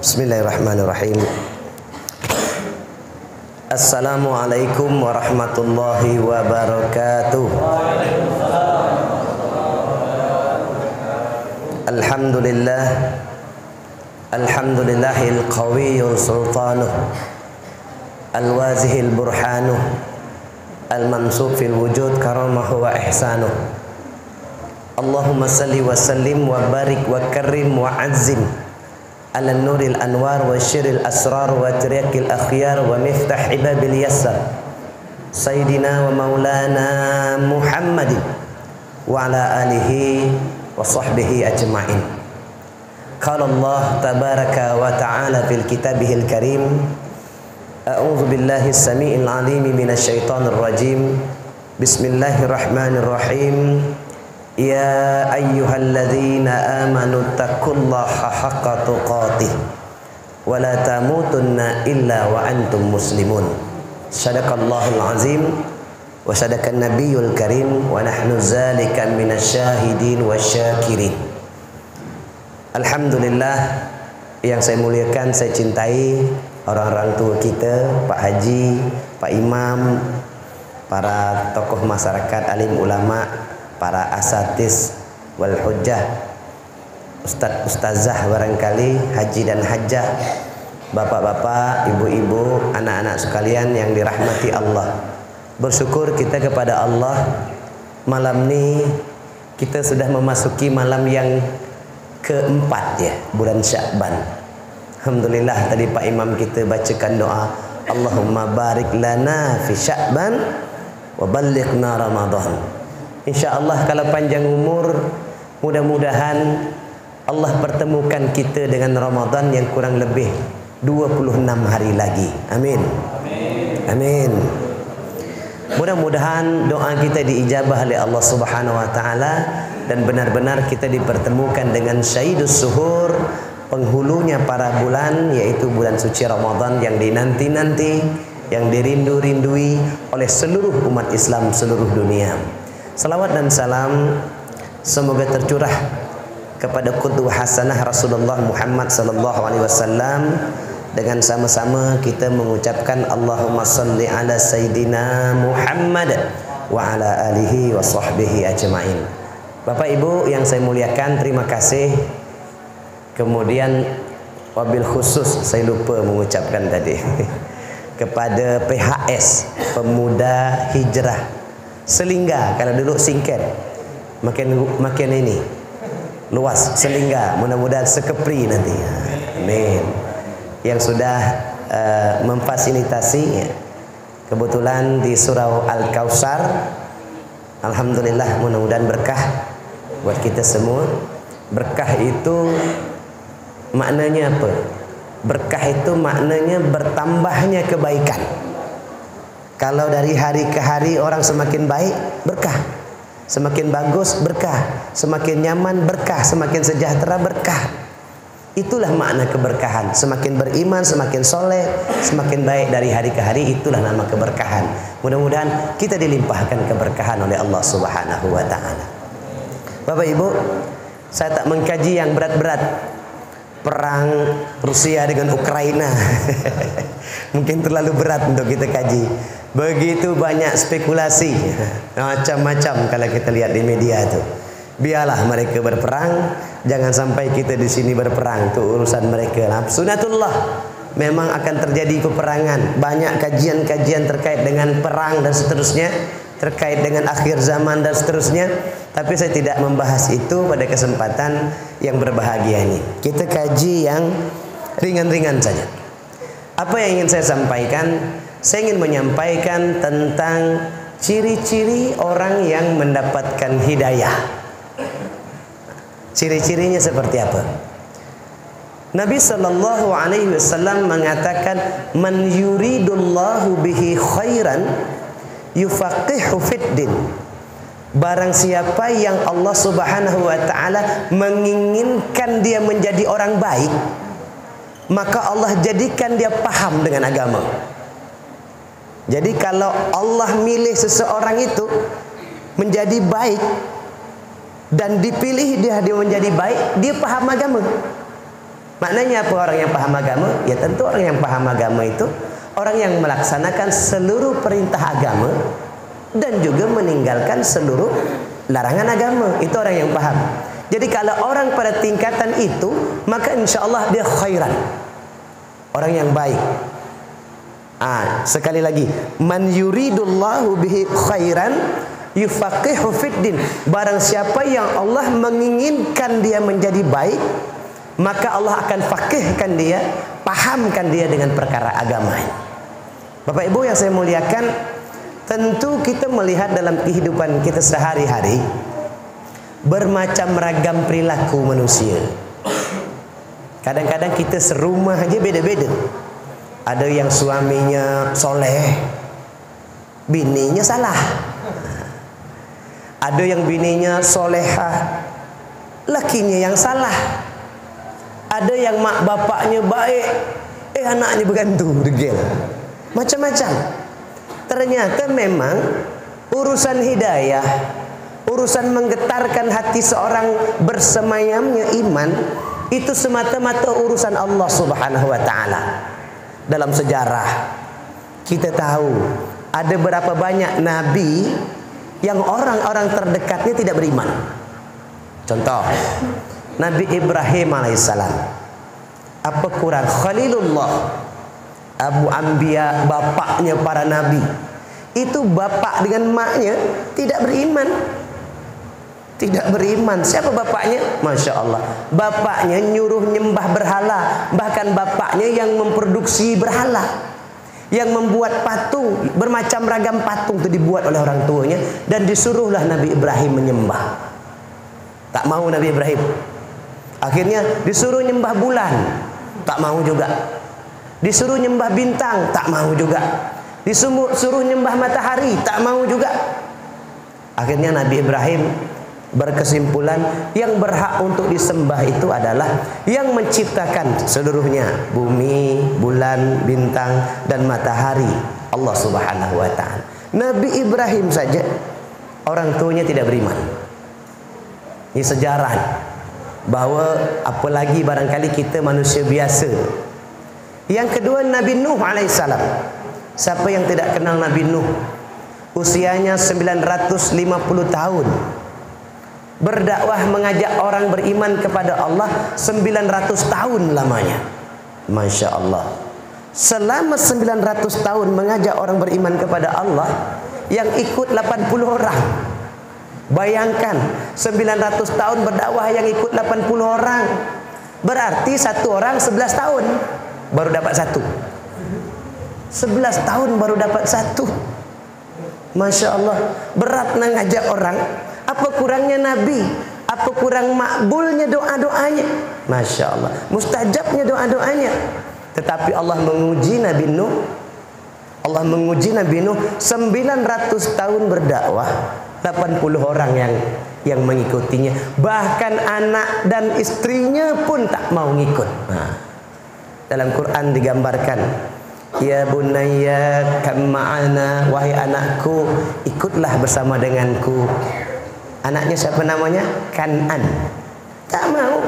Bismillahirrahmanirrahim. Assalamualaikum warahmatullahi wabarakatuh. Alhamdulillah, alhamdulillahil qawiyyul sultanuh, al-wazihil burhanuh, al-mamsuk fil wujud karamahu wa ihsanuh. Allahumma salli wa sallim wa barik wa karim wa azzim ala nuril anwar wa syiril asrar wa tiriqil akhyar wa miftah ibabil yassar Sayyidina wa maulana Muhammadin wa ala alihi wa sahbihi ajma'in. Qala Allah tabaraka wa ta'ala fil kitabihil karim, a'udzu billahi as-sami'il 'alim minasy syaithanir rajim. Bismillahirrahmanirrahim. Ya ayyuhalladzina amanu taqullaha haqqa tuqatih wa la tamutunna illa wa antum muslimun. Shadaqallahul azim wa shadakan nabiyul karim wa nahnu zalika minasyahidin wasyakirin. Alhamdulillah, yang saya muliakan, saya cintai orang-orang tua kita, Pak Haji, Pak Imam, para tokoh masyarakat, alim ulama, para asatiz wal hujjah, ustaz ustazah barangkali, haji dan hajjah, bapak-bapak, ibu-ibu, anak-anak sekalian yang dirahmati Allah. Bersyukur kita kepada Allah, malam ini kita sudah memasuki malam yang keempat ya, bulan Sya'ban. Alhamdulillah, tadi Pak Imam kita bacakan doa, Allahumma barik lana fi Sya'ban wa ballighna Ramadan. InsyaAllah kalau panjang umur, mudah-mudahan Allah pertemukan kita dengan Ramadan yang kurang lebih 26 hari lagi. Amin. Amin. Mudah-mudahan doa kita diijabah oleh Allah Subhanahu wa taala dan benar-benar kita dipertemukan dengan Sayyidus Suhur, penghulunya para bulan, yaitu bulan suci Ramadan yang dinanti-nanti, yang dirindu-rindui oleh seluruh umat Islam seluruh dunia. Salawat dan salam semoga tercurah kepada qudwah hasanah Rasulullah Muhammad sallallahu alaihi wasallam. Dengan sama-sama kita mengucapkan Allahumma salli ala Sayyidina Muhammad wa ala alihi wa sahbihi ajma'in. Bapak Ibu yang saya muliakan, terima kasih. Kemudian wabil khusus saya lupa mengucapkan tadi kepada PHS, Pemuda Hijrah Selingga. Kalau dulu singkat, makin ini luas, Selingga, mudah-mudahan sekepri nanti. Amin. Yang sudah memfasilitasi, kebetulan di surau Al-Kautsar. Alhamdulillah, mudah-mudahan berkah buat kita semua. Berkah itu maknanya apa? Berkah itu maknanya bertambahnya kebaikan. Kalau dari hari ke hari orang semakin baik, berkah. Semakin bagus, berkah. Semakin nyaman, berkah. Semakin sejahtera, berkah. Itulah makna keberkahan. Semakin beriman, semakin soleh, semakin baik dari hari ke hari, itulah nama keberkahan. Mudah-mudahan kita dilimpahkan keberkahan oleh Allah Subhanahu wa ta'ala. Bapak Ibu, saya tak mengkaji yang berat-berat. Perang Rusia dengan Ukraina mungkin terlalu berat untuk kita kaji. Begitu banyak spekulasi macam-macam kalau kita lihat di media itu. Biarlah mereka berperang, jangan sampai kita di sini berperang, itu urusan mereka. Sunatullah, memang akan terjadi peperangan. Banyak kajian-kajian terkait dengan perang dan seterusnya, terkait dengan akhir zaman dan seterusnya. Tapi saya tidak membahas itu pada kesempatan yang berbahagia ini. Kita kaji yang ringan-ringan saja. Apa yang ingin saya sampaikan? Saya ingin menyampaikan tentang ciri-ciri orang yang mendapatkan hidayah. Ciri-cirinya seperti apa? Nabi sallallahu alaihi wasallam mengatakan, "Man yuridullahu bihi khairan yufaqihu fiddin." Barang siapa yang Allah Subhanahu wa taala menginginkan dia menjadi orang baik, maka Allah jadikan dia paham dengan agama. Jadi kalau Allah milih seseorang itu menjadi baik dan dipilih dia menjadi baik, dia paham agama. Maknanya apa orang yang paham agama? Ya tentu orang yang paham agama itu orang yang melaksanakan seluruh perintah agama dan juga meninggalkan seluruh larangan agama. Itu orang yang paham. Jadi kalau orang pada tingkatan itu, maka insya Allah dia khairan, orang yang baik. Sekali lagi, man yuridullahu bihi khairan yufaqihu fiddin. Barang siapa yang Allah menginginkan dia menjadi baik, maka Allah akan faqihkan dia, pahamkan dia dengan perkara agama. Bapak Ibu yang saya muliakan, tentu kita melihat dalam kehidupan kita sehari-hari bermacam ragam perilaku manusia. Kadang-kadang kita serumah aja beda-beda. Ada yang suaminya soleh, bininya salah. Ada yang bininya solehah, lakinya yang salah. Ada yang mak bapaknya baik, anaknya bergantung, degil. Macam-macam. Ternyata memang urusan hidayah, urusan menggetarkan hati seorang bersemayamnya iman, itu semata-mata urusan Allah Subhanahu wa ta'ala. Dalam sejarah kita tahu ada berapa banyak nabi yang orang-orang terdekatnya tidak beriman. Contoh, Nabi Ibrahim alaihissalam, apa kurang Khalilullah, Abu Anbiya, bapaknya para nabi. Itu bapak dengan maknya tidak beriman. Tidak beriman. Siapa bapaknya? Masya Allah, bapaknya nyuruh nyembah berhala. Bahkan bapaknya yang memproduksi berhala, yang membuat patung. Bermacam ragam patung itu dibuat oleh orang tuanya, dan disuruhlah Nabi Ibrahim menyembah. Tak mau Nabi Ibrahim. Akhirnya disuruh nyembah bulan, tak mau juga. Disuruh nyembah bintang, tak mau juga. Disuruh nyembah matahari, tak mau juga. Akhirnya Nabi Ibrahim berkesimpulan, yang berhak untuk disembah itu adalah yang menciptakan seluruhnya, bumi, bulan, bintang, dan matahari, Allah Subhanahu wa ta'ala. Nabi Ibrahim saja orang tuanya tidak beriman. Ini sejarah, bahwa apalagi barangkali kita manusia biasa. Yang kedua, Nabi Nuh alaihissalam. Siapa yang tidak kenal Nabi Nuh? Usianya 950 tahun. Berdakwah mengajak orang beriman kepada Allah 900 tahun lamanya. Masya Allah. Selama 900 tahun mengajak orang beriman kepada Allah, yang ikut 80 orang. Bayangkan 900 tahun berdakwah yang ikut 80 orang. Berarti satu orang 11 tahun baru dapat satu. 11 tahun baru dapat satu. Masya Allah. Berat nak ngajak orang. Apa kurangnya Nabi? Apa kurang makbulnya doa-doanya? Masya Allah. Mustajabnya doa-doanya. Tetapi Allah menguji Nabi Nuh. Allah menguji Nabi Nuh 900 tahun berdakwah, 80 orang yang mengikutinya. Bahkan anak dan istrinya pun tak mau ngikut. Dalam Quran digambarkan, ya bunayya kam ma'ana, wahai anakku, ikutlah bersama denganku. Anaknya siapa namanya? Kan'an. Tak mau.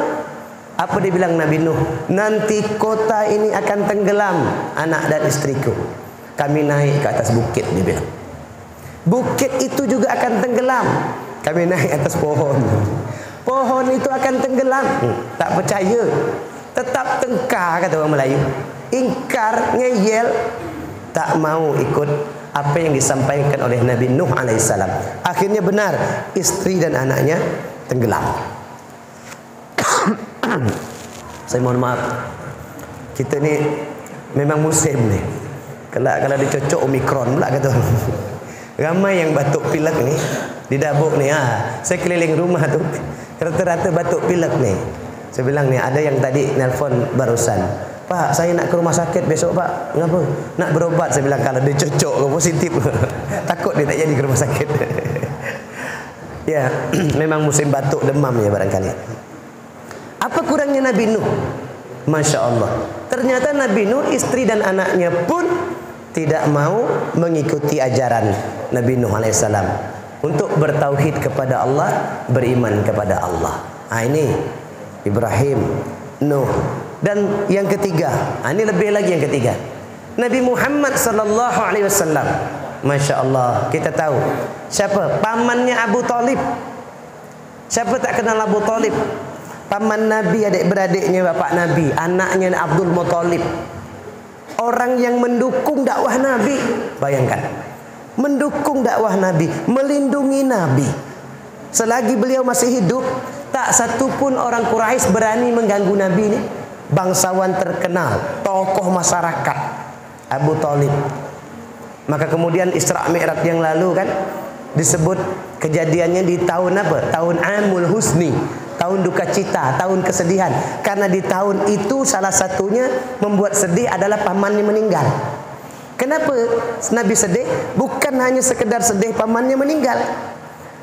Apa dia bilang Nabi Nuh? Nanti kota ini akan tenggelam, anak dan istriku. Kami naik ke atas bukit, dia bilang. Bukit itu juga akan tenggelam. Kami naik atas pohon. Pohon itu akan tenggelam. Tak percaya. Tetap tengkar, kata orang Melayu. Ingkar, ngeyel. Tak mau ikut apa yang disampaikan oleh Nabi Nuh alaihissalam. Akhirnya benar, istri dan anaknya tenggelam. Saya mohon maaf, kita ni memang musim ni. Kalau dicocok Omikron pula kata orang. Ramai yang batuk pilek ni di Dabuk ni. Saya keliling rumah tu, rata-rata batuk pilek ni. Saya bilang ni, ada yang tadi nelpon barusan, Pak, saya nak ke rumah sakit besok Pak. Kenapa? Nak berobat. Saya bilang, kalau dia cocok ke positif, takut dia tak jadi ke rumah sakit. Ya, memang musim batuk demam ya barangkali. Apa kurangnya Nabi Nuh? Masya Allah. Ternyata Nabi Nuh, istri dan anaknya pun tidak mau mengikuti ajaran Nabi Nuh alaihissalam untuk bertauhid kepada Allah, beriman kepada Allah. Ini Ibrahim, Nuh, Dan yang ketiga, ini lebih lagi yang ketiga. Nabi Muhammad sallallahu alaihi wasallam, Masya Allah, kita tahu siapa? Pamannya Abu Talib. Siapa tak kenal Abu Talib? Paman Nabi, adik-beradiknya bapak Nabi, anaknya Abdul Muthalib. Orang yang mendukung dakwah Nabi. Bayangkan, mendukung dakwah Nabi, melindungi Nabi. Selagi beliau masih hidup, tak satu pun orang Quraisy berani mengganggu Nabi ini. Bangsawan terkenal, tokoh masyarakat, Abu Talib. Maka kemudian Isra Mi'raj yang lalu kan disebut kejadiannya di tahun apa? Tahun Amul Husni, tahun duka cita, tahun kesedihan. Karena di tahun itu salah satunya membuat sedih adalah pamannya meninggal. Kenapa Nabi sedih? Bukan hanya sekedar sedih pamannya meninggal,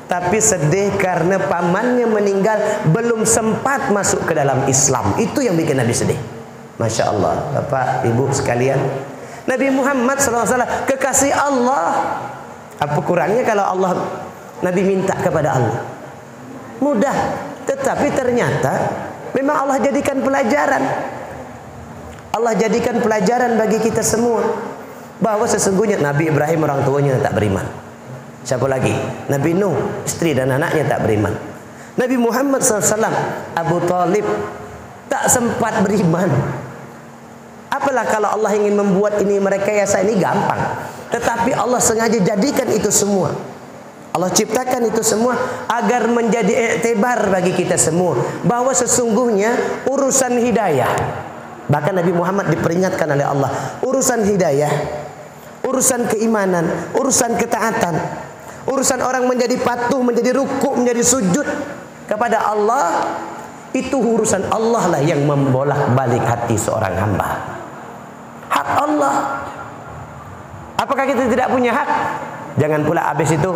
tapi sedih karena pamannya meninggal belum sempat masuk ke dalam Islam. Itu yang bikin Nabi sedih. Masya Allah, Bapak Ibu sekalian, Nabi Muhammad SAW kekasih Allah. Apa kurangnya kalau Allah, Nabi minta kepada Allah? Mudah. Tetapi ternyata memang Allah jadikan pelajaran. Allah jadikan pelajaran bagi kita semua, bahwa sesungguhnya Nabi Ibrahim orang tuanya tak beriman. Siapa lagi? Nabi Nuh, istri dan anaknya tak beriman. Nabi Muhammad SAW, Abu Talib tak sempat beriman. Apalah kalau Allah ingin membuat ini merekayasa, ini gampang. Tetapi Allah sengaja jadikan itu semua. Allah ciptakan itu semua agar menjadi iktibar bagi kita semua, bahwa sesungguhnya urusan hidayah, bahkan Nabi Muhammad diperingatkan oleh Allah, urusan hidayah, urusan keimanan, urusan ketaatan, urusan orang menjadi patuh, menjadi rukuk, menjadi sujud kepada Allah, itu urusan Allah lah yang membolak-balik hati seorang hamba. Hak Allah. Apakah kita tidak punya hak? Jangan pula habis itu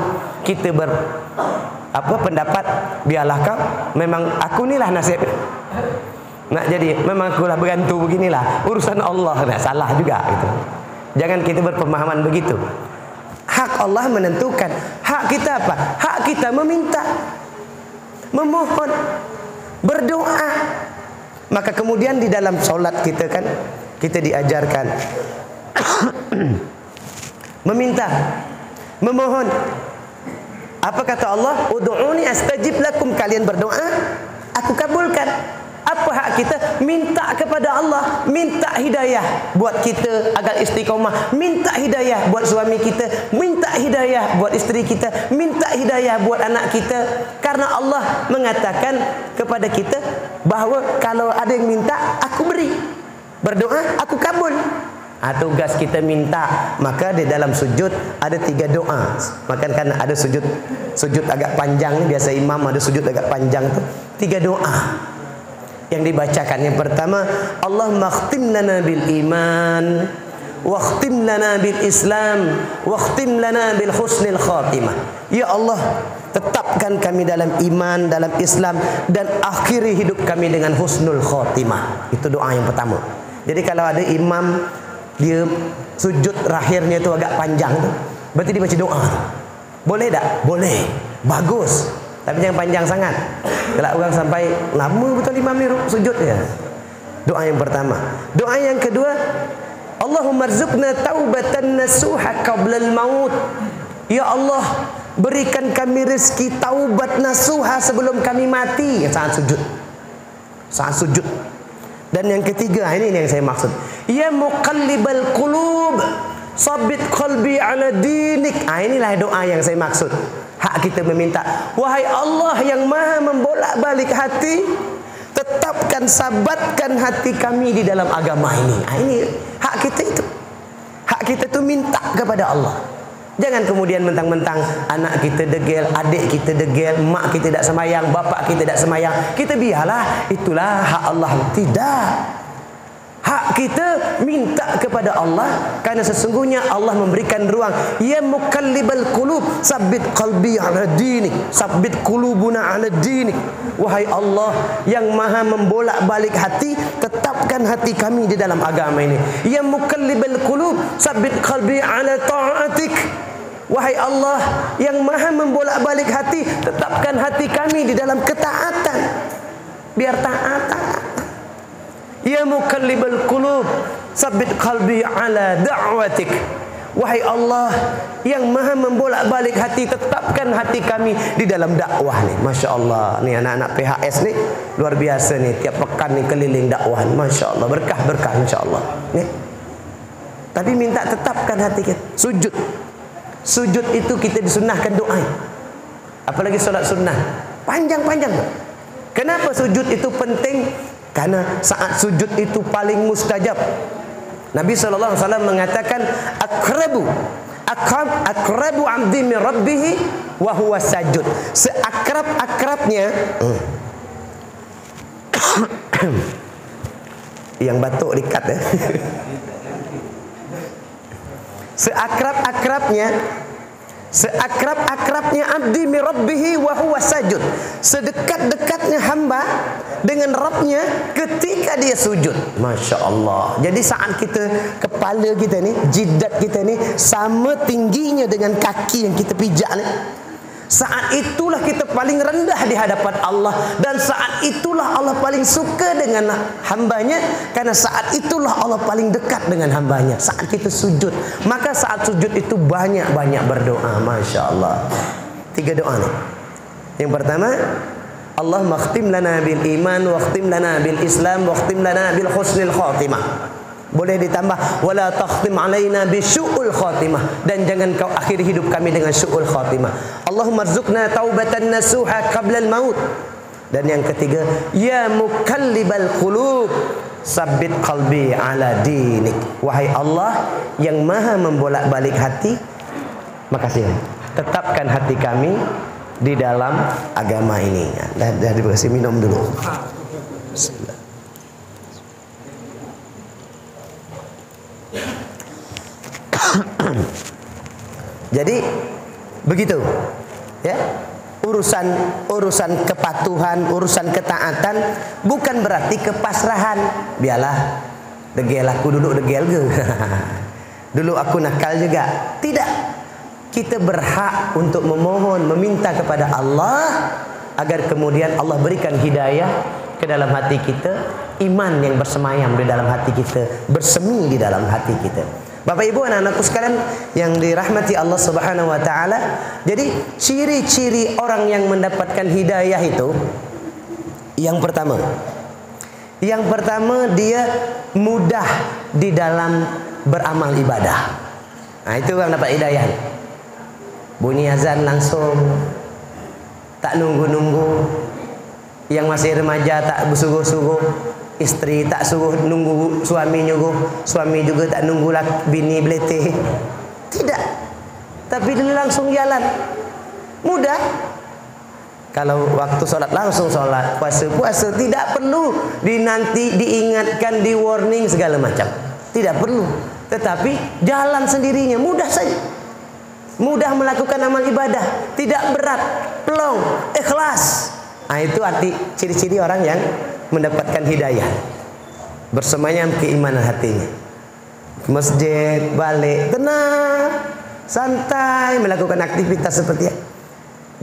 kita pendapat, biarlah kau, memang aku inilah nasib. Nak jadi memang akulah bergantung beginilah, urusan Allah. Nah, salah juga gitu. Jangan kita berpemahaman begitu. Hak Allah menentukan. Hak kita apa? Hak kita meminta, memohon, berdoa. Maka kemudian di dalam solat kita kan, kita diajarkan meminta, memohon. Apa kata Allah? Ud'uni astajib lakum. Kalian berdoa, aku kabulkan. Apa hak kita? Minta kepada Allah, minta hidayah buat kita agar istiqomah, minta hidayah buat suami kita, minta hidayah buat isteri kita, minta hidayah buat anak kita. Karena Allah mengatakan kepada kita bahawa kalau ada yang minta, aku beri. Berdoa, aku kabul. Tugas kita minta. Maka di dalam sujud ada 3 doa. Maka kan ada sujud agak panjang. Biasa imam ada sujud agak panjang tu. 3 doa yang dibacakan. Yang pertama, Allahumma khtim lana bil iman, wa khtim lana bil Islam, wa khtim lana bil husnil khatimah. Ya Allah, tetapkan kami dalam iman, dalam Islam, dan akhiri hidup kami dengan husnul khatimah. Itu doa yang pertama. Jadi kalau ada imam dia sujud terakhirnya itu agak panjang tu, berarti dia baca doa. Boleh tak? Boleh. Bagus. Tapi jangan panjang sangat. Kalau orang sampai lama betul imam ni sujud ya. Doa yang pertama. Doa yang kedua, Allahumma rzuqna taubatan nasuha qabla al-maut. Ya Allah, berikan kami rezeki taubat nasuha sebelum kami mati. Saat sujud. Saat sujud. Dan yang ketiga, ini yang saya maksud. Ya muqallibal qulub, sabbit qalbi ala dinik. Inilah doa yang saya maksud. Hak kita meminta, wahai Allah yang maha membolak-balik hati, tetapkan, sabatkan hati kami di dalam agama ini. Ini hak kita itu. Hak kita itu minta kepada Allah. Jangan kemudian mentang-mentang anak kita degil, adik kita degil, mak kita tidak semayang, bapak kita tidak semayang, kita biarlah, itulah hak Allah. Tidak. Hak kita minta kepada Allah, karena sesungguhnya Allah memberikan ruang. Ya muqallibal qulub, sabbit qalbi ala dinik, sabbit qulubuna ala dinik. Wahai Allah yang maha membolak-balik hati, tetapkan hati kami di dalam agama ini. Ya muqallibal qulub, sabbit qalbi ala ta'atik. Wahai Allah yang maha membolak-balik hati, tetapkan hati kami di dalam ketaatan. Biar taat. Ya muqallibal qulub, tsabbit qalbi ala da'watik. Wahai Allah yang maha membolak-balik hati, tetapkan hati kami di dalam dakwah ni. Masya Allah, ni anak-anak PHS ni luar biasa ni, tiap pekan ni keliling dakwah. Masya Allah, berkah-berkah insya Allah ni. Tapi minta tetapkan hati kita. Sujud, sujud itu kita disunahkan doa. Apalagi solat sunnah, panjang-panjang. Kenapa sujud itu penting? Karena saat sujud itu paling mustajab. Nabi SAW mengatakan akrabu abdi min rabbih wa huwa sajud. Seakrab-akrabnya yang batuk dikat ya. Seakrab-akrabnya abdi min rabbih wa huwa sajud. Sedekat-dekatnya hamba dengan Rabbnya ketika dia sujud. Masya Allah. Jadi saat kita, kepala kita ni, jidat kita ni sama tingginya dengan kaki yang kita pijak ni, saat itulah kita paling rendah di hadapan Allah. Dan saat itulah Allah paling suka dengan hambanya. Karena saat itulah Allah paling dekat dengan hambanya, saat kita sujud. Maka saat sujud itu banyak-banyak berdoa. Masya Allah. 3 doa ni. Yang pertama, Allah makhtim lana bil iman, wakhtim lana bil islam, wakhtim lana bil husnil khatimah. Boleh ditambah wala takhtim alaina bi syu'ul khatimah, dan jangan kau akhiri hidup kami dengan syu'ul khatimah. Allahumma rzuqna taubatan nasuha qabla al maut. Dan yang ketiga, ya muqallibal qulub, sabbit qalbi ala dinik. Wahai Allah yang maha membolak-balik hati, makasih, tetapkan hati kami di dalam agama ini. Dah dikasih minum dulu. Bismillah. Jadi begitu ya, urusan kepatuhan, urusan ketaatan bukan berarti kepasrahan. Biarlah degel aku duduk degel ke. Dulu aku nakal juga. Tidak. Kita berhak untuk memohon, meminta kepada Allah agar kemudian Allah berikan hidayah ke dalam hati kita, iman yang bersemayam di dalam hati kita, bersemi di dalam hati kita. Bapak Ibu, anak-anakku sekalian yang dirahmati Allah Subhanahu wa taala. Jadi ciri-ciri orang yang mendapatkan hidayah itu, yang pertama dia mudah di dalam beramal ibadah. Nah, itu yang dapat hidayah. Bunyi azan langsung, tak nunggu-nunggu. Yang masih remaja tak bersuruh-suruh, istri tak suruh nunggu suami nyuruh, suami juga tak nunggu bini beletih. Tidak. Tapi dia langsung jalan. Mudah. Kalau waktu sholat langsung sholat, puasa tidak perlu diingatkan, di warning segala macam. Tidak perlu. Tetapi jalan sendirinya, mudah saja. Mudah melakukan amal ibadah, tidak berat, plong, ikhlas. Nah, itu arti ciri-ciri orang yang mendapatkan hidayah. Bersemayam keimanan hatinya. Ke masjid, balik, tenang, santai melakukan aktivitas seperti itu.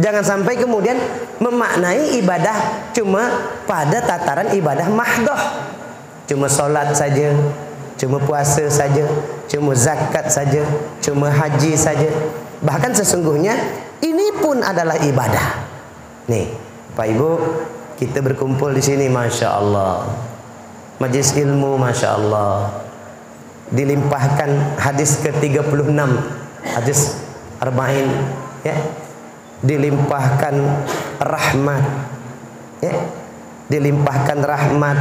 Jangan sampai kemudian memaknai ibadah cuma pada tataran ibadah mahdoh. Cuma solat saja, cuma puasa saja, cuma zakat saja, cuma haji saja. Bahkan sesungguhnya ini pun adalah ibadah. Nih, Pak Ibu, kita berkumpul di sini, Masya Allah. Majlis ilmu, Masya Allah. Dilimpahkan hadis ke-36, hadis arba'in, ya. Dilimpahkan rahmat, ya. Dilimpahkan rahmat,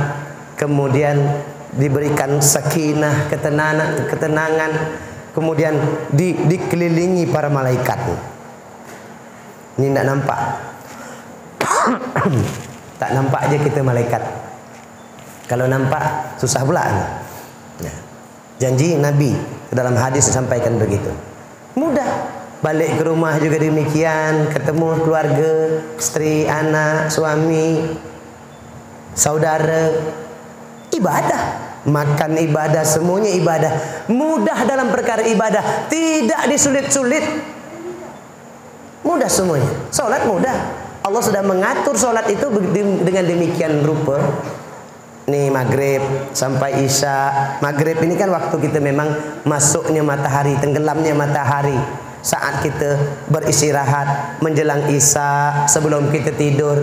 kemudian diberikan sakinah, ketenangan, kemudian dikelilingi para malaikat. Ini tidak nampak. Tak nampak aja kita malaikat. Kalau nampak susah pula. Nah, janji Nabi dalam hadis disampaikan begitu. Mudah. Balik ke rumah juga demikian, ketemu keluarga, istri, anak, suami, saudara. Ibadah, makan ibadah, semuanya ibadah. Mudah dalam perkara ibadah, tidak disulit-sulit. Mudah semuanya. Salat mudah. Allah sudah mengatur solat itu dengan demikian rupa. nih maghrib sampai isya. Maghrib ini kan waktu kita memang masuknya matahari, tenggelamnya matahari. Saat kita beristirahat menjelang isya, sebelum kita tidur.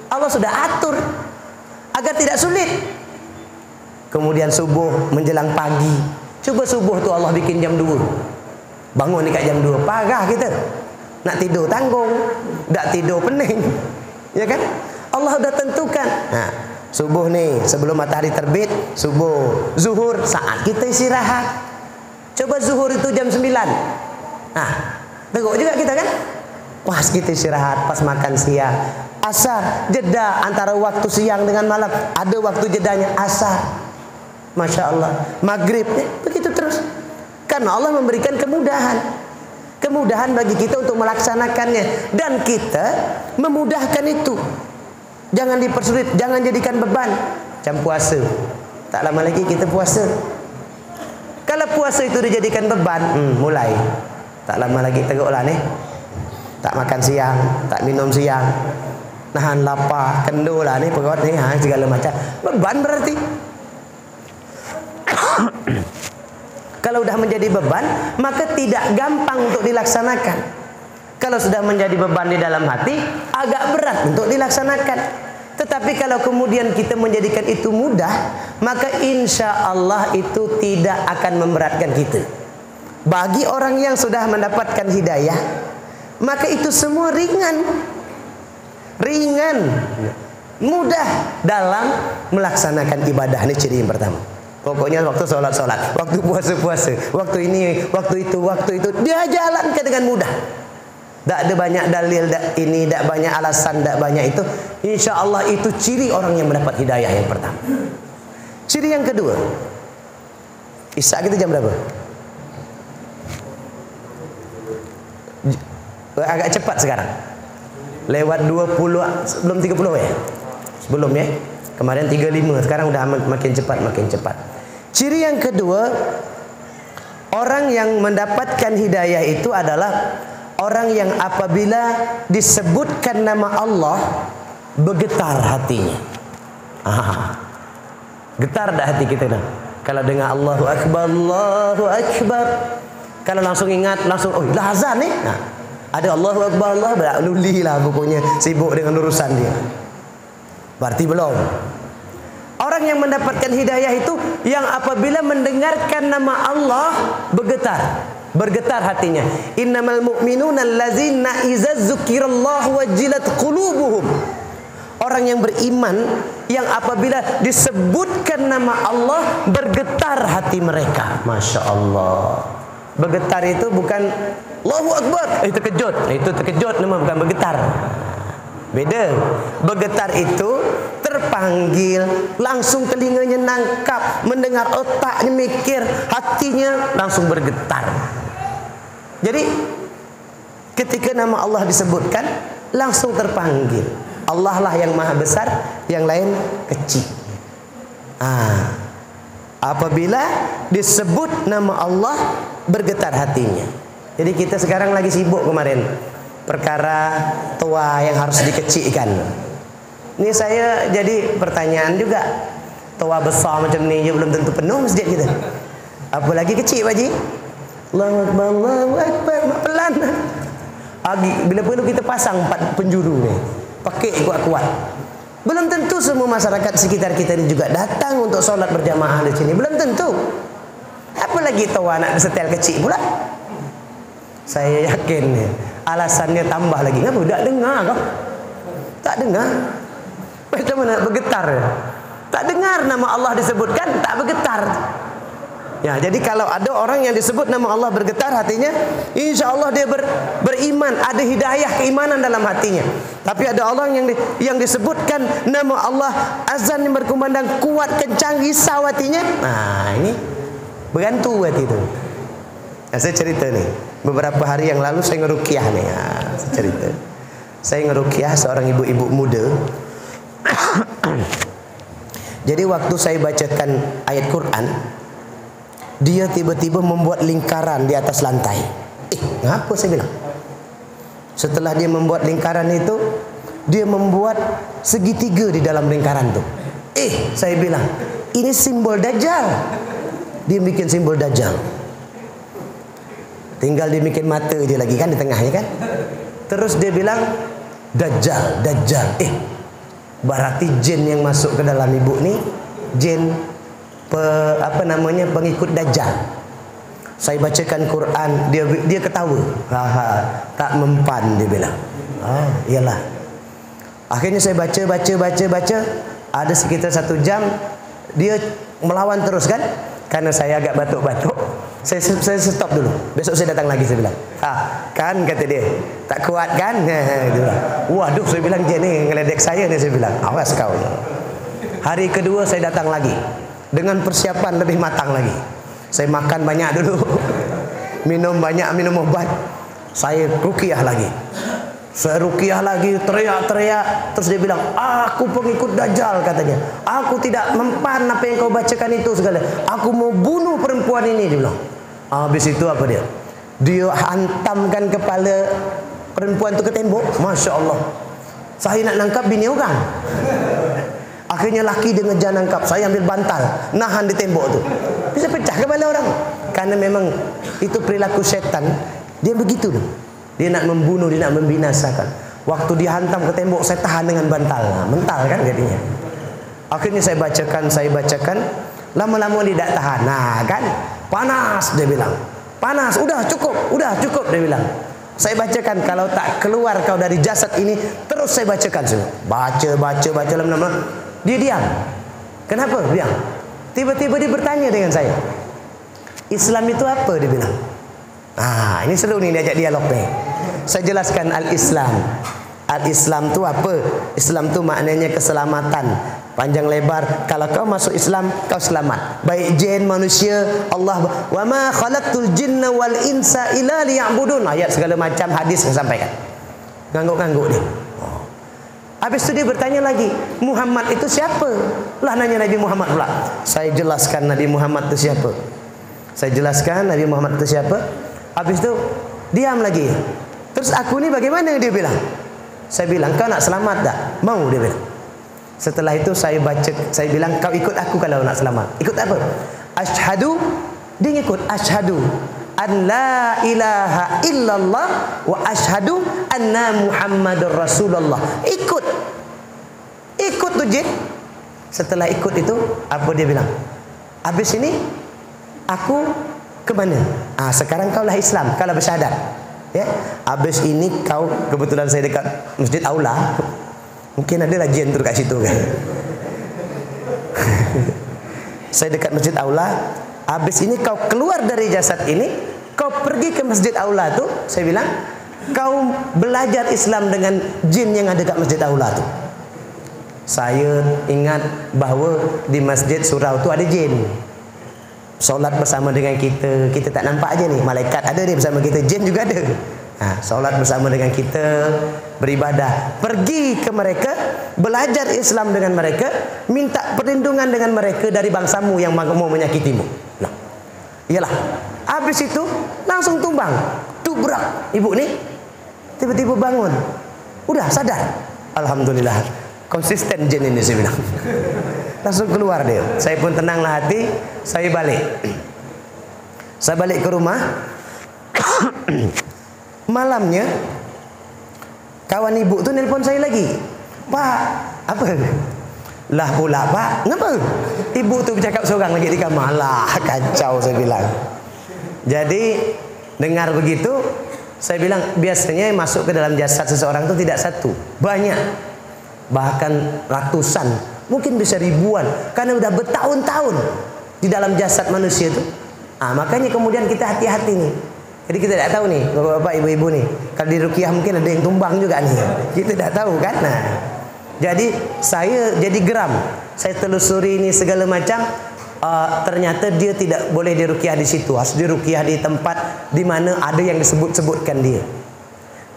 Allah sudah atur agar tidak sulit. Kemudian subuh menjelang pagi. Coba subuh tuh Allah bikin jam 2. Bangun nih kat jam 2, pagah kita. Nak tidur tanggung, tak tidur pening. Ya kan? Allah sudah tentukan. Nah, subuh nih sebelum matahari terbit, subuh. Zuhur saat kita istirahat. Coba zuhur itu jam 9. Nah, teguk juga kita kan? Pas kita istirahat, pas makan siang. Asar, jeda antara waktu siang dengan malam. Ada waktu jedanya asar. Masya Allah. Maghrib, begitu terus. Karena Allah memberikan kemudahan. Kemudahan bagi kita untuk melaksanakannya. Dan kita memudahkan itu. Jangan dipersulit, jangan jadikan beban. Macam puasa, tak lama lagi kita puasa. Kalau puasa itu dijadikan beban, mulai tak lama lagi teguklah nih. Tak makan siang, tak minum siang, nahan lapar, kendur lah nih perut nih, segala macam. Beban berarti. Kalau sudah menjadi beban, maka tidak gampang untuk dilaksanakan. Kalau sudah menjadi beban di dalam hati, agak berat untuk dilaksanakan. Tetapi kalau kemudian kita menjadikan itu mudah, maka insya Allah itu tidak akan memberatkan kita. Bagi orang yang sudah mendapatkan hidayah, maka itu semua ringan. Ringan, mudah dalam melaksanakan ibadah. Ini ciri yang pertama. Pokoknya waktu sholat-sholat, waktu puasa-puasa, waktu ini, waktu itu, dia jalankan dengan mudah. Tak ada banyak dalil, tak ini, tak banyak alasan, tak banyak itu. Insya Allah itu ciri orang yang mendapat hidayah yang pertama. Ciri yang kedua, isya kita jam berapa? Agak cepat sekarang. Lewat 20, belum 30 ya? Sebelum ya? Kemarin 35, sekarang udah makin cepat, makin cepat. Ciri yang kedua, orang yang mendapatkan hidayah itu adalah orang yang apabila disebutkan nama Allah, bergetar hatinya. Getar dah hati kita dah. Kalau dengar Allahu Akbar, Allahu Akbar. Kalau langsung ingat, langsung, oh dah azan nih. Nah, ada Allahu Akbar, Allah berluli lah pokoknya, sibuk dengan urusan dia. Berarti belum. Orang yang mendapatkan hidayah itu yang apabila mendengarkan nama Allah bergetar, bergetar hatinya. Innamal mu'minuna allazina idza dzukirallahu wajilat qulubuhum. Orang yang beriman yang apabila disebutkan nama Allah bergetar hati mereka. Masya Allah. Bergetar itu bukan Allahu Akbar, itu terkejut. Itu terkejut nama, bukan bergetar. Beda. Bergetar itu terpanggil, langsung telinganya nangkap, mendengar, otaknya mikir, hatinya langsung bergetar. Jadi ketika nama Allah disebutkan, langsung terpanggil. Allah lah yang maha besar, yang lain kecil. Apabila disebut nama Allah, bergetar hatinya. Jadi kita sekarang lagi sibuk kemarin perkara tua yang harus dikecilkan. Ini saya jadi pertanyaan juga. Tua besar macam ni je belum tentu penuh masjid kita. Apalagi kecil Pak Haji. Allahu Akbar, Allahu Akbar, pelan. Bila perlu kita pasang 4 penjuru ni. Pakai kuat-kuat. Belum tentu semua masyarakat sekitar kita ini juga datang untuk solat berjamaah di sini. Belum tentu. Apalagi tua anak setel kecil pula. Saya yakin ni alasannya tambah lagi. Kenapa tak dengar kau? Tak dengar. Macam mana bergetar? Tak dengar nama Allah disebutkan, tak bergetar. Ya, jadi kalau ada orang yang disebut nama Allah bergetar hatinya, insya Allah dia beriman, ada hidayah keimanan dalam hatinya. Tapi ada orang yang disebutkan nama Allah, azan yang berkumandang kuat, kencang, risau hatinya. Nah, ini bergantung hati itu. Nah, saya cerita nih, beberapa hari yang lalu saya ngeruqyah nih. Saya cerita. Saya ngeruqyah seorang ibu-ibu muda. Jadi waktu saya bacakan ayat Quran, dia tiba-tiba membuat lingkaran di atas lantai. Ngapa saya bilang? Setelah dia membuat lingkaran itu, dia membuat segitiga di dalam lingkaran itu. Saya bilang, ini simbol Dajjal. Dia bikin simbol Dajjal. Tinggal dia bikin mata dia lagi kan di tengahnya kan. Terus dia bilang, Dajjal, Dajjal. Berarti jin yang masuk ke dalam ibu ni jin pengikut Dajjal. Saya bacakan Quran, dia ketawa. Tak mempan dia bilang. Iyalah. Akhirnya saya baca. Ada sekitar 1 jam dia melawan terus kan. Karena saya agak batuk-batuk, saya stop dulu. Besok saya datang lagi, saya bilang. Kan kata dia, tak kuat kan? Dia bilang, waduh, saya bilang dia ni ngeledek saya ni, saya bilang. Awas kau. Hari kedua saya datang lagi dengan persiapan lebih matang lagi. Saya makan banyak dulu, minum obat. Saya ruqyah lagi. Teriak-teriak. Terus dia bilang, aku pengikut Dajjal katanya. Aku tidak mempan apa yang kau bacakan itu segala. Aku mau bunuh perempuan ini, dia bilang. Habis itu apa dia? Dia hantamkan kepala perempuan itu ke tembok. Masya Allah. Saya nak nangkap bini orang. Akhirnya laki dia ngejar nangkap. Saya ambil bantal, nahan di tembok tu. Bisa pecah kepala orang. Karena memang itu perilaku syaitan. Dia begitu tu. Dia nak membunuh, dia nak membinasakan. Waktu dia hantam ke tembok, saya tahan dengan bantal. Mental kan jadinya. Akhirnya saya bacakan. Lama-lama dia tak tahan. Kan? Panas dia bilang. Panas, udah cukup dia bilang. Saya bacakan, kalau tak keluar kau dari jasad ini, terus saya bacakan semua. Baca lama-lama. Dia diam. Kenapa? Diam. Tiba-tiba dia bertanya dengan saya. Islam itu apa? Dia bilang. Ini seru nih diajak dialog nih. Saya jelaskan al-Islam. Al-Islam itu apa? Islam itu maknanya keselamatan. Panjang lebar. Kalau kau masuk Islam, kau selamat. Baik jin, manusia, Allah. Wa ma khalaqtul jinna wal insa illa liya'budun. Ayat segala macam hadis saya sampaikan. Ngangguk-ngangguk dia. Habis itu dia bertanya lagi, Muhammad itu siapa? Lah nanya Nabi Muhammad pula. Saya jelaskan Nabi Muhammad itu siapa. Habis itu diam lagi. Terus aku ni bagaimana, dia bilang. Saya bilang, kau nak selamat tak? Mau, dia bilang. Setelah itu saya bilang, kau ikut aku kalau nak selamat. Ikut apa? Asyhadu. Dia ikut asyhadu an la ilaha illallah wa asyhadu anna Muhammadur Rasulullah. Ikut tu jin. Setelah ikut itu, apa dia bilang? Habis ini aku ke mana? Sekarang kaulah Islam, kaulah bersyahadat. Ya. Habis ini kau, kebetulan saya dekat Masjid Aula. Mungkin ada lagi yang dekat situ kan. Saya dekat Masjid Aula. Habis ini kau keluar dari jasad ini, kau pergi ke Masjid Aula tu. Saya bilang, kau belajar Islam dengan jin yang ada dekat Masjid Aula tu. Saya ingat bahawa di Masjid Surau tu ada jin. Solat bersama dengan kita. Kita tak nampak aja nih. Malaikat ada ni bersama kita. Jin juga ada. Solat bersama dengan kita. Beribadah. Pergi ke mereka. Belajar Islam dengan mereka. Minta perlindungan dengan mereka dari bangsamu yang mau menyakitimu. Iyalah. Habis itu langsung tumbang. Tubrak. Ibu ni tiba-tiba bangun. Udah sadar. Alhamdulillah. Konsisten jin ini, saya bilang. Langsung keluar dia. Saya pun tenanglah hati. Saya balik ke rumah. Malamnya kawan ibu tu nelpon saya lagi. Pak, apa? Lah pula pak, kenapa? Ibu tu bercakap seorang lagi di kamar. Lah kacau, saya bilang. Jadi dengar begitu, saya bilang biasanya masuk ke dalam jasad seseorang itu tidak satu, banyak. Bahkan ratusan, mungkin bisa ribuan, karena udah bertahun-tahun di dalam jasad manusia itu. Makanya kemudian kita hati-hati nih. Jadi kita tidak tahu nih, bapak-bapak, ibu-ibu nih, kalau di ruqyah mungkin ada yang tumbang juga nih. Kita tidak tahu kan. Jadi saya jadi geram. Saya telusuri ini segala macam. Ternyata dia tidak boleh di ruqyah di situ. Harus di ruqyah di tempat di mana ada yang disebut-sebutkan dia.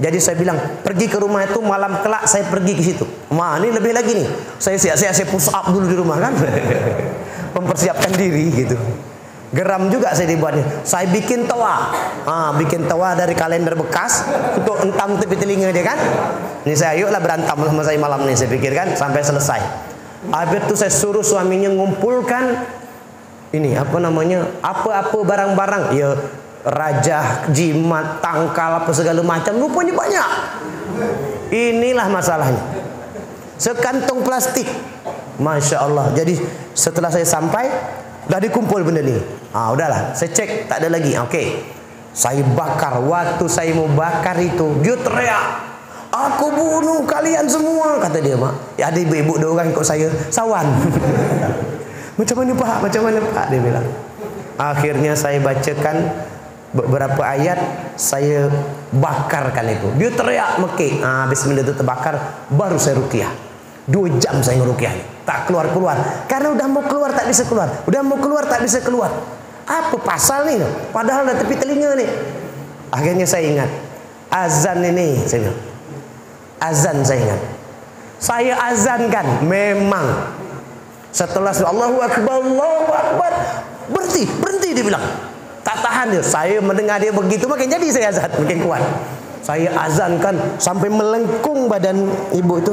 Jadi saya bilang, pergi ke rumah itu malam kelak saya pergi ke situ. Ini lebih lagi nih. Saya push up dulu di rumah kan. Mempersiapkan diri gitu. Geram juga saya dibuatnya. Saya bikin tawa. Bikin tawa dari kalender bekas untuk entam tepi telinga dia kan. Ini saya ayolah berantem sama saya malam ini, saya pikirkan sampai selesai. Habis itu saya suruh suaminya ngumpulkan ini apa namanya, apa-apa barang-barang, ya rajah, jimat, tangkal, apa segala macam, rupanya banyak. Inilah masalahnya. Sekantong plastik, Masya Allah. Jadi setelah saya sampai, dah dikumpul benda ni. Udahlah, saya cek tak ada lagi. Okey, saya bakar. Waktu saya mau bakar itu, dia teriak, "Aku bunuh kalian semua," kata dia, Mak. Ya, ada ibu-ibu dua orang ikut saya, sawan. Macam mana Pak? Macam mana Pak? Dia bilang. Akhirnya saya bacakan beberapa ayat, saya bakarkan itu. Dia teriak mekik. Habis benda itu terbakar, baru saya ruqyah. 2 jam saya ngeruqyah, tak keluar-keluar. Karena udah mau keluar tak bisa keluar. Udah mau keluar tak bisa keluar. Apa pasal ni? Padahal dah tepi telinga ni. Akhirnya saya ingat, azan ini, saya bilang. Azan saya ingat. Saya azankan, memang. Setelah Allahu Akbar, Allahu Akbar, berhenti dia bilang. Tak tahan dia. Saya mendengar dia begitu, makin jadi saya azan, makin kuat. Saya azankan sampai melengkung badan ibu itu.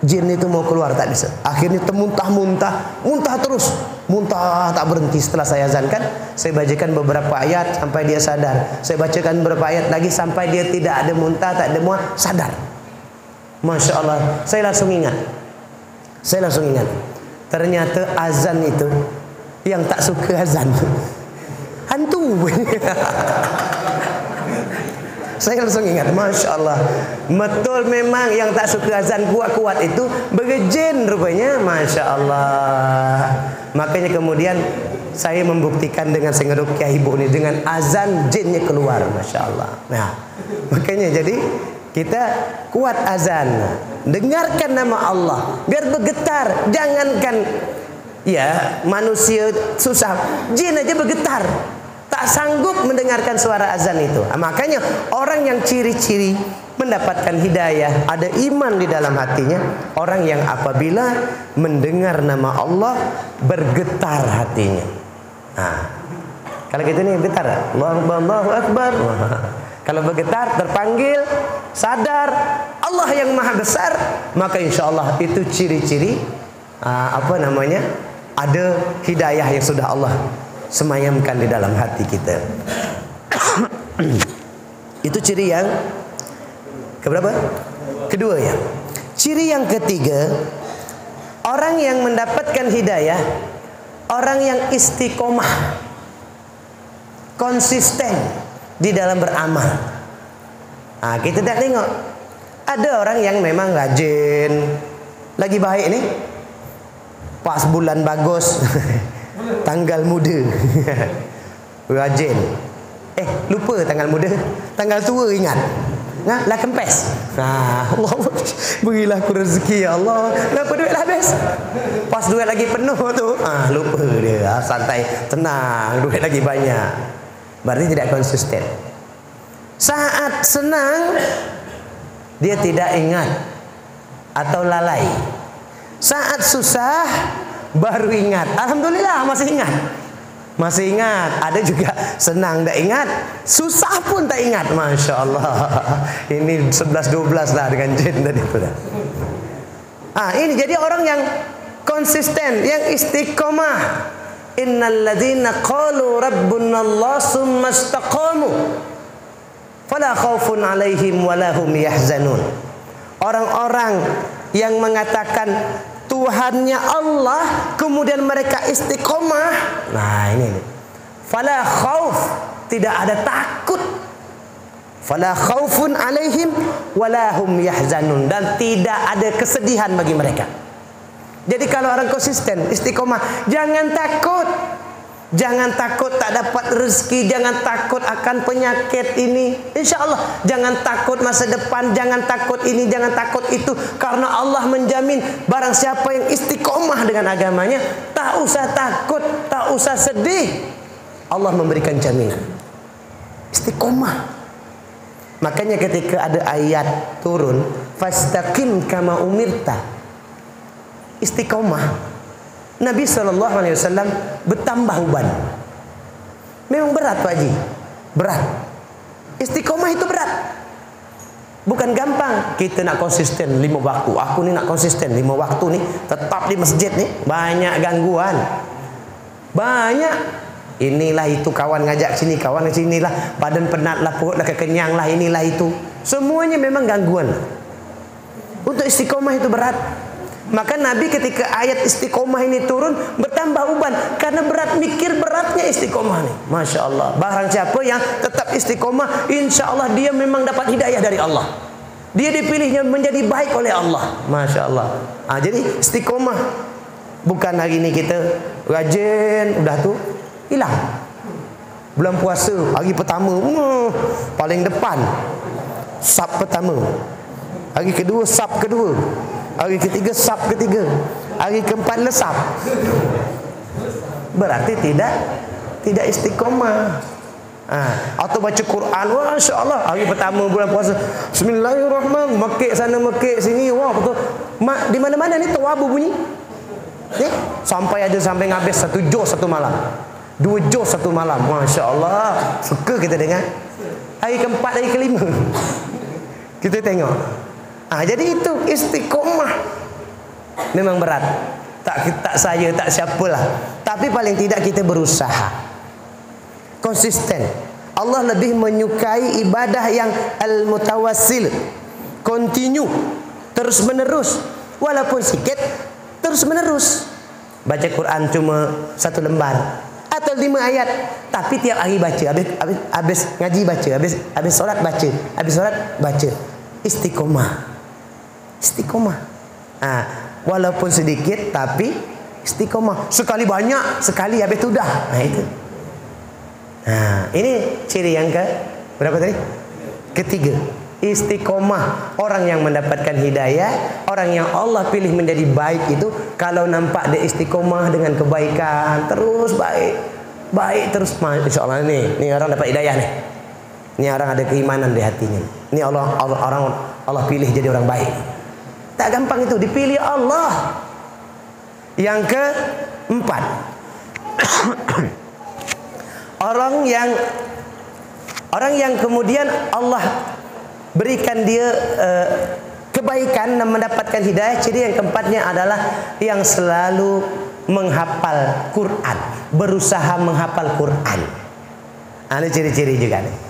Jin itu mau keluar tak bisa. Akhirnya termuntah-muntah, muntah terus, muntah tak berhenti. Setelah saya azankan, saya bacakan beberapa ayat sampai dia sadar. Saya bacakan beberapa ayat lagi sampai dia tidak ada muntah, tak ada mual, sadar. Masya Allah, saya langsung ingat. Ternyata azan itu yang tak suka azan hantu. Saya langsung ingat, Masya Allah, betul memang yang tak suka azan kuat-kuat itu berjin rupanya. Masya Allah. Makanya kemudian saya membuktikan dengan saya ngeruqyah ibu ini, dengan azan jinnya keluar. Masya Allah. Nah, makanya jadi kita kuat azan, dengarkan nama Allah biar bergetar. Jangankan ya manusia susah, jin aja bergetar, tak sanggup mendengarkan suara azan itu. Makanya orang yang ciri-ciri mendapatkan hidayah, ada iman di dalam hatinya, orang yang apabila mendengar nama Allah bergetar hatinya. Kalau gitu nih bergetar, Allahu Akbar. Kalau bergetar, terpanggil, sadar Allah yang maha besar, maka insya Allah itu ciri-ciri ada hidayah yang sudah Allah semayamkan di dalam hati kita. Itu ciri yang keberapa? Kedua ya. Ciri yang ketiga, orang yang mendapatkan hidayah, orang yang istiqomah, konsisten di dalam beramal. Kita tak tengok. Ada orang yang memang rajin, lagi baik nih, pas bulan bagus, tanggal muda, rajin. Lupa tanggal muda, tanggal tua ingat. Lah kempes. Allah berilah aku rezeki ya Allah. Kenapa duit lah habis? Pas duit lagi penuh tu, lupa dia. Santai, tenang, duit lagi banyak. Berarti tidak konsisten. Saat senang dia tidak ingat atau lalai. Saat susah baru ingat. Alhamdulillah masih ingat. Masih ingat. Ada juga senang tak ingat, susah pun tak ingat. Masya Allah. Ini 11-12 lah dengan jin tadi itu dah. Ini jadi orang yang konsisten, yang istiqomah. Innal ladzina qalu rabbuna Allah summa istaqamu fala khaufun 'alaihim wala hum yahzanun. Orang-orang yang mengatakan Tuhannya Allah kemudian mereka istiqomah. Ini. Fala khauf, tidak ada takut. Fala khaufun 'alaihim wala hum yahzanun, dan tidak ada kesedihan bagi mereka. Jadi kalau orang konsisten, istiqomah, jangan takut. Jangan takut tak dapat rezeki, jangan takut akan penyakit ini. Insya Allah, jangan takut masa depan, jangan takut ini, jangan takut itu. Karena Allah menjamin barang siapa yang istiqomah dengan agamanya, tak usah takut, tak usah sedih. Allah memberikan jaminan. Istiqomah. Makanya ketika ada ayat turun, fastaqim kama umirta, istiqomah, Nabi SAW bertambah uban. Memang berat Pak Haji, berat. Istiqomah itu berat. Bukan gampang kita nak konsisten 5 waktu. Aku ni nak konsisten 5 waktu ni, tetap di masjid ni. Banyak gangguan. Banyak. Inilah itu, kawan ngajak sini, kawan ke sini lah. Badan penat lah, perut dah kekenyang lah, inilah itu. Semuanya memang gangguan. Untuk istiqomah itu berat. Maka Nabi ketika ayat istiqomah ini turun bertambah uban. Karena berat, mikir beratnya istiqomah ni. Masya Allah. Barang siapa yang tetap istiqomah, insya Allah dia memang dapat hidayah dari Allah. Dia dipilihnya menjadi baik oleh Allah. Masya Allah. Jadi istiqomah. Bukan hari ini kita rajin, udah tu hilang. Bulan puasa, hari pertama paling depan, sab pertama. Hari kedua, sab kedua. Hari ketiga, sab ketiga. Hari keempat, lesap. Berarti tidak istiqomah. Atau baca Quran, Masya Allah, hari pertama bulan puasa, Bismillahirrahmanirrahim, mekik sana mekik sini, wah betul. Di mana-mana ni tawabu bunyi. Sampai habis 1 juz 1 malam, 2 juz 1 malam. Masya Allah, suka kita dengar. Hari keempat, hari kelima kita tengok. Jadi itu istiqomah. Memang berat. Tak saya, tak siapalah. Tapi paling tidak kita berusaha. Konsisten. Allah lebih menyukai ibadah yang al-mutawassil. Continue. Terus menerus. Walaupun sikit, terus menerus. Baca Quran cuma 1 lembar atau 5 ayat, tapi tiap hari baca. Habis ngaji baca, habis solat baca, habis solat baca. Istiqomah. Walaupun sedikit tapi istiqomah. Sekali banyak, sekali habis tu dah. Itu. Ini ciri yang berapa tadi? Ketiga. Istiqomah. Orang yang mendapatkan hidayah, orang yang Allah pilih menjadi baik itu, kalau nampak dia istiqomah dengan kebaikan, terus baik terus, insya-Allah ni orang dapat hidayah ni. Ini orang ada keimanan di hatinya. Ini Allah pilih jadi orang baik. Tak gampang itu, dipilih Allah. Yang keempat, orang yang kemudian Allah berikan dia kebaikan dan mendapatkan hidayah. Ciri yang keempatnya adalah yang selalu menghafal Quran, berusaha menghafal Quran. Ini ciri-ciri juga nih.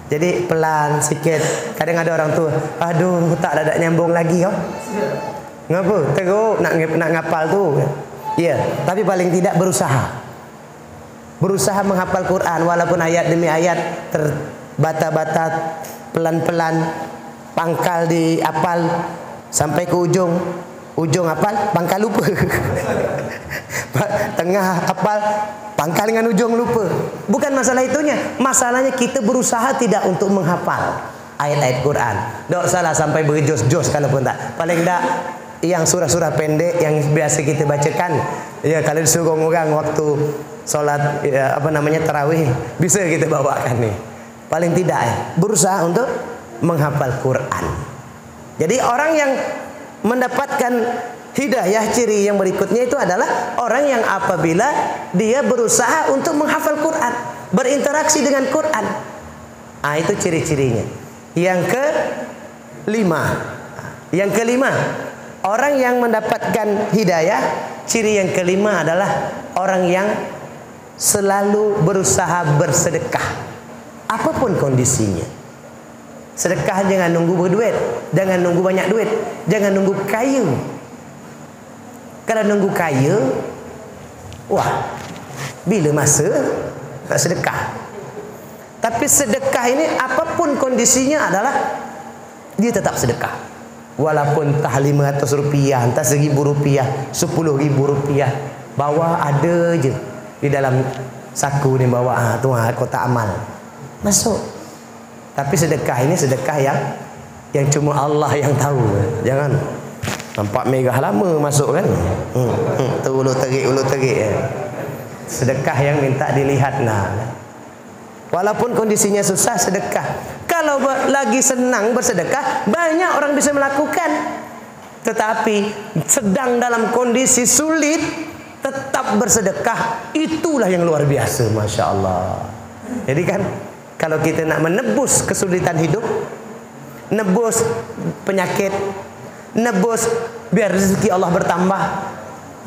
Jadi pelan sikit. Kadang ada orang tu, aduh tak ada nyambung lagi kau. Ngapa? Teruk nak ngapal tu. Ya, tapi paling tidak berusaha. Berusaha menghafal Quran walaupun ayat demi ayat terbata-bata, pelan-pelan, pangkal dihafal sampai ke ujung hafal, pangkal lupa. Tengah hafal, pangkal dengan ujung lupa. Bukan masalah itunya. Masalahnya kita berusaha tidak untuk menghafal ayat-ayat Quran. Tak salah sampai berjos-jos kalau pun tak. Paling tak yang surah-surah pendek yang biasa kita bacakan. Ya, kalau disuruh orang waktu solat tarawih, bisa kita bawakan ni. Paling tidak berusaha untuk menghafal Quran. Jadi orang yang mendapatkan hidayah, ciri yang berikutnya itu adalah orang yang apabila dia berusaha untuk menghafal Quran, berinteraksi dengan Quran. Itu ciri-cirinya. Yang kelima, orang yang mendapatkan hidayah, ciri yang kelima adalah orang yang selalu berusaha bersedekah, apapun kondisinya. Sedekah jangan nunggu berduit, jangan nunggu banyak duit, jangan nunggu kaya. Kalau nunggu kaya, wah, bila masa nak sedekah. Tapi sedekah ini apapun kondisinya adalah dia tetap sedekah. Walaupun entah 500 rupiah, entah 1000 rupiah, 10.000 rupiah, bawa ada je di dalam saku ni, bawa Tuhan kotak amal masuk. Tapi sedekah ini sedekah yang cuma Allah yang tahu. Jangan nampak megah lama masuk kan. Tu ulu terik. Sedekah yang minta dilihat. Walaupun kondisinya susah, sedekah. Kalau lagi senang bersedekah, banyak orang bisa melakukan. Tetapi sedang dalam kondisi sulit, tetap bersedekah, itulah yang luar biasa, Masya Allah. Jadi kan, kalau kita nak menebus kesulitan hidup, nebus penyakit, nebus biar rezeki Allah bertambah,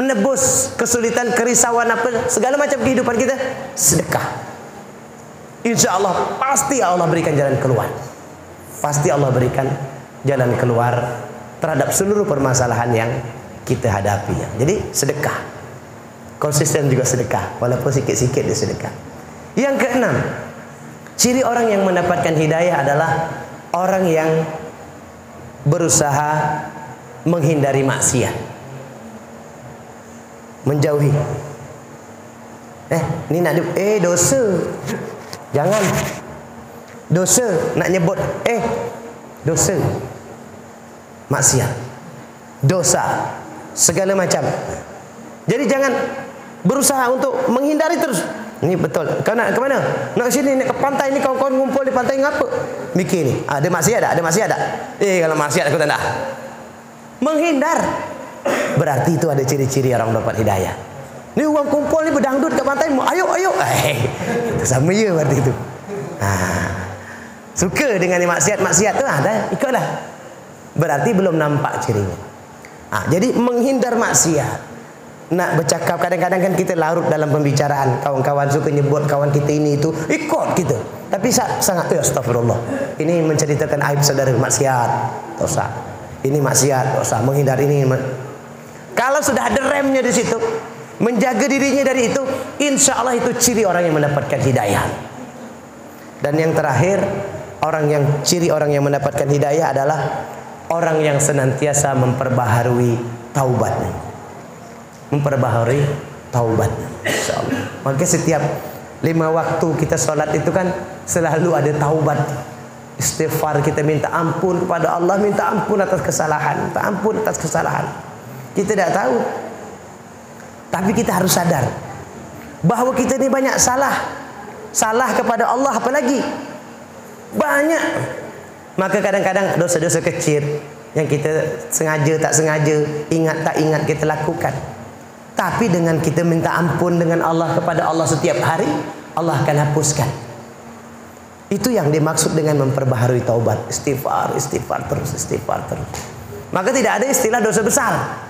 menebus kesulitan, kerisauan apa, segala macam kehidupan kita, sedekah. Insya Allah pasti Allah berikan jalan keluar. Pasti Allah berikan jalan keluar terhadap seluruh permasalahan yang kita hadapi. Jadi sedekah, konsisten juga sedekah, walaupun sikit-sikit dia sedekah. Yang keenam, ciri orang yang mendapatkan hidayah adalah orang yang berusaha menghindari maksiat, menjauhi. Ini nak dosa, jangan dosa, nak nyebut dosa, maksiat, dosa, segala macam. Jadi jangan berusaha untuk menghindari terus. Ini betul. Kau nak ke mana? Nak ke sini, nak ke pantai ni, kawan-kawan ngumpul di pantai ngapa? Mikir ni. Ada maksiat tak? Ada maksiat tak? Kalau maksiat aku tak nak. Menghindar. Berarti itu ada ciri-ciri orang dapat hidayah. Ni orang kumpul ni berdangdut kat pantai, ayo. Itu sama je berarti itu. Suka dengan maksiat-maksiat tu, dah ikutlah. Berarti belum nampak cirinya. Jadi menghindar maksiat. Nak bercakap, kadang-kadang kan kita larut dalam pembicaraan, kawan-kawan suka nyebut kawan kita ini itu, ikut kita. Tapi sangat astagfirullah. Ini menceritakan aib saudara, maksiat, dosa. Ini maksiat, dosa, menghindar ini. Kalau sudah ada remnya di situ, menjaga dirinya dari itu, insya Allah itu ciri orang yang mendapatkan hidayah. Dan yang terakhir, ciri orang yang mendapatkan hidayah adalah orang yang senantiasa memperbaharui taubatnya. Memperbaharui taubat, insyaallah. Maka setiap 5 waktu kita solat itu kan selalu ada taubat, istighfar, kita minta ampun kepada Allah, minta ampun atas kesalahan, minta ampun atas kesalahan. Kita tidak tahu, tapi kita harus sadar bahwa kita ini banyak salah kepada Allah, apalagi banyak. Maka kadang-kadang dosa-dosa kecil yang kita sengaja tak sengaja, ingat tak ingat kita lakukan. Tapi dengan kita minta ampun dengan Allah kepada Allah setiap hari, Allah akan hapuskan. Itu yang dimaksud dengan memperbaharui taubat. Istighfar terus. Maka tidak ada istilah dosa besar.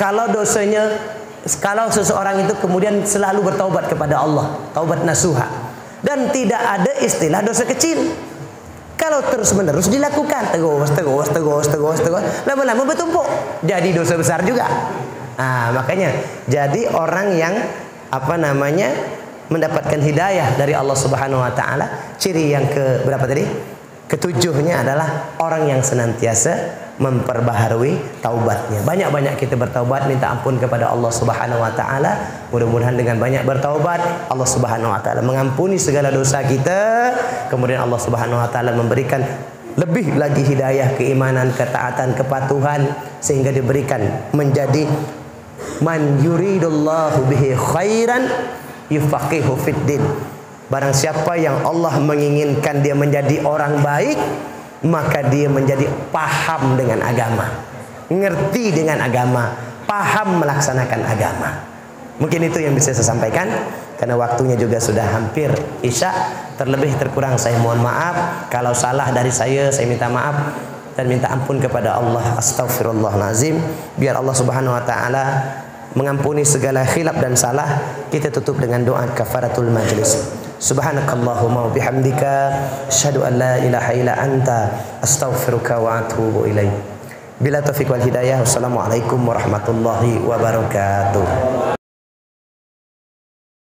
Kalau seseorang itu kemudian selalu bertaubat kepada Allah, taubat nasuha. Dan tidak ada istilah dosa kecil. Kalau terus menerus dilakukan, terus, lama-lama bertumpuk, jadi dosa besar juga. Makanya jadi orang yang mendapatkan hidayah dari Allah Subhanahu wa taala, ciri yang berapa tadi? Ketujuhnya adalah orang yang senantiasa memperbaharui taubatnya. Banyak-banyak kita bertaubat, minta ampun kepada Allah Subhanahu wa taala. Mudah-mudahan dengan banyak bertaubat, Allah Subhanahu wa taala mengampuni segala dosa kita. Kemudian Allah Subhanahu wa taala memberikan lebih lagi hidayah, keimanan, ketaatan, kepatuhan, sehingga diberikan menjadi man yuridullahu bihi khairan yufaqihu fiddin. Barang siapa yang Allah menginginkan dia menjadi orang baik, maka dia menjadi paham dengan agama, ngerti dengan agama, paham melaksanakan agama. Mungkin itu yang bisa saya sampaikan, karena waktunya juga sudah hampir isya. Terlebih terkurang saya mohon maaf. Kalau salah dari saya minta maaf dan minta ampun kepada Allah. Astaghfirullahalazim. Biar Allah Subhanahu wa taala mengampuni segala khilaf dan salah. Kita tutup dengan doa kafaratul majlis. Subhanakallahumma wa bihamdika asyhadu an la ilaha illa anta astaghfiruka wa atubu ilaik. Bila taufiq wal hidayah. Wassalamualaikum warahmatullahi wabarakatuh.